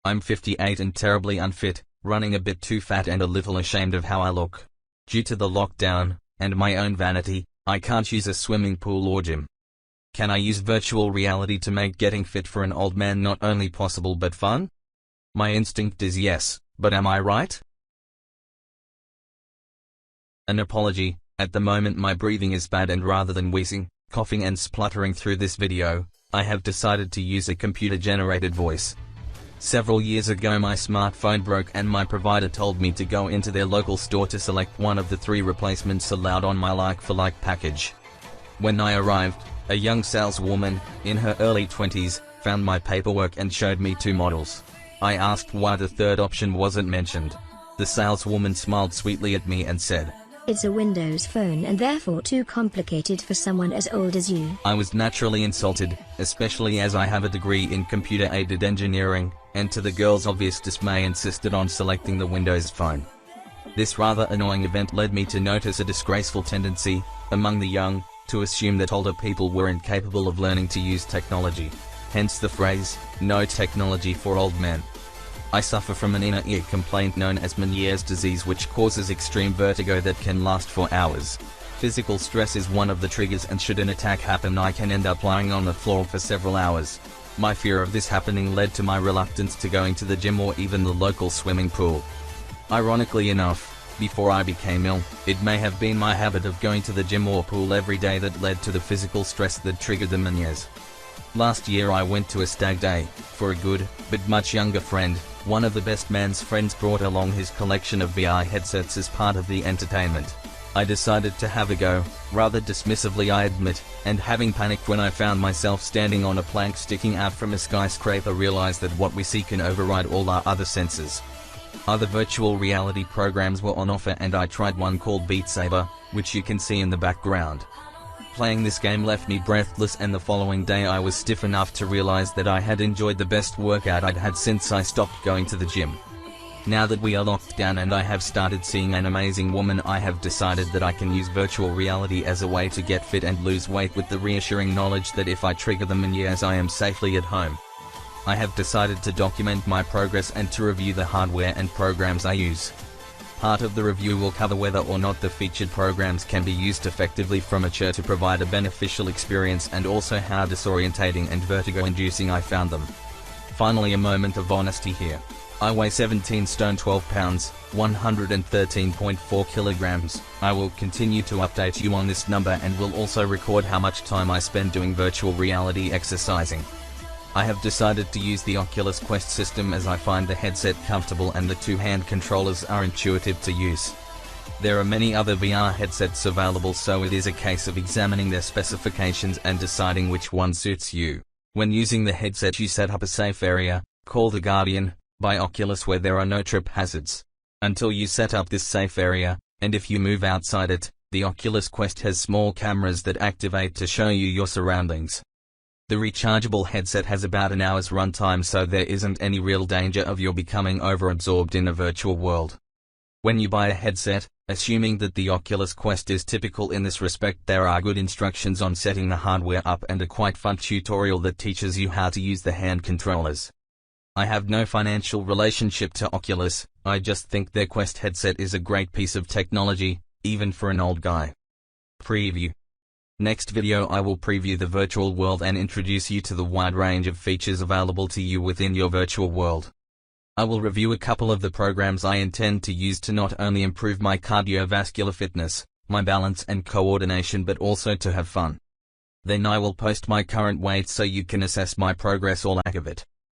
I'm 58 and terribly unfit, running a bit too fat and a little ashamed of how I look. Due to the lockdown, and my own vanity, I can't use a swimming pool or gym. Can I use virtual reality to make getting fit for an old man not only possible but fun? My instinct is yes, but am I right? An apology, at the moment my breathing is bad and rather than wheezing, coughing and spluttering through this video, I have decided to use a computer-generated voice. Several years ago my smartphone broke and my provider told me to go into their local store to select one of the 3 replacements allowed on my like-for-like package. When I arrived, a young saleswoman, in her early 20s, found my paperwork and showed me 2 models. I asked why the 3rd option wasn't mentioned. The saleswoman smiled sweetly at me and said, "It's a Windows phone and therefore too complicated for someone as old as you." I was naturally insulted, especially as I have a degree in computer-aided engineering, and to the girl's obvious dismay insisted on selecting the Windows phone. This rather annoying event led me to notice a disgraceful tendency, among the young, to assume that older people were incapable of learning to use technology. Hence the phrase, "no technology for old men." I suffer from an inner ear complaint known as Meniere's disease, which causes extreme vertigo that can last for hours. Physical stress is one of the triggers, and should an attack happen I can end up lying on the floor for several hours. My fear of this happening led to my reluctance to going to the gym or even the local swimming pool. Ironically enough, before I became ill, it may have been my habit of going to the gym or pool every day that led to the physical stress that triggered the Meniere's. Last year I went to a stag day, for a good, but much younger friend. One of the best man's friends brought along his collection of VR headsets as part of the entertainment. I decided to have a go, rather dismissively I admit, and having panicked when I found myself standing on a plank sticking out from a skyscraper realized that what we see can override all our other senses. Other virtual reality programs were on offer and I tried one called Beat Saber, which you can see in the background. Playing this game left me breathless, and the following day I was stiff enough to realize that I had enjoyed the best workout I'd had since I stopped going to the gym. Now that we are locked down and I have started seeing an amazing woman, I have decided that I can use virtual reality as a way to get fit and lose weight, with the reassuring knowledge that if I trigger them in years I am safely at home. I have decided to document my progress and to review the hardware and programs I use. Part of the review will cover whether or not the featured programs can be used effectively from a chair to provide a beneficial experience, and also how disorientating and vertigo-inducing I found them. Finally, a moment of honesty here. I weigh 17 stone 12 pounds, 113.4 kilograms. I will continue to update you on this number and will also record how much time I spend doing virtual reality exercising. I have decided to use the Oculus Quest system as I find the headset comfortable and the 2 hand controllers are intuitive to use. There are many other VR headsets available, so it is a case of examining their specifications and deciding which one suits you. When using the headset you set up a safe area, called the Guardian, by Oculus, where there are no trip hazards. Until you set up this safe area, and if you move outside it, the Oculus Quest has small cameras that activate to show you your surroundings. The rechargeable headset has about an hour's runtime, so there isn't any real danger of your becoming overabsorbed in a virtual world. When you buy a headset, assuming that the Oculus Quest is typical in this respect, there are good instructions on setting the hardware up and a quite fun tutorial that teaches you how to use the hand controllers. I have no financial relationship to Oculus, I just think their Quest headset is a great piece of technology, even for an old guy. Preview. Next video I will preview the virtual world and introduce you to the wide range of features available to you within your virtual world. I will review a couple of the programs I intend to use to not only improve my cardiovascular fitness, my balance and coordination, but also to have fun. Then I will post my current weight so you can assess my progress or lack of it.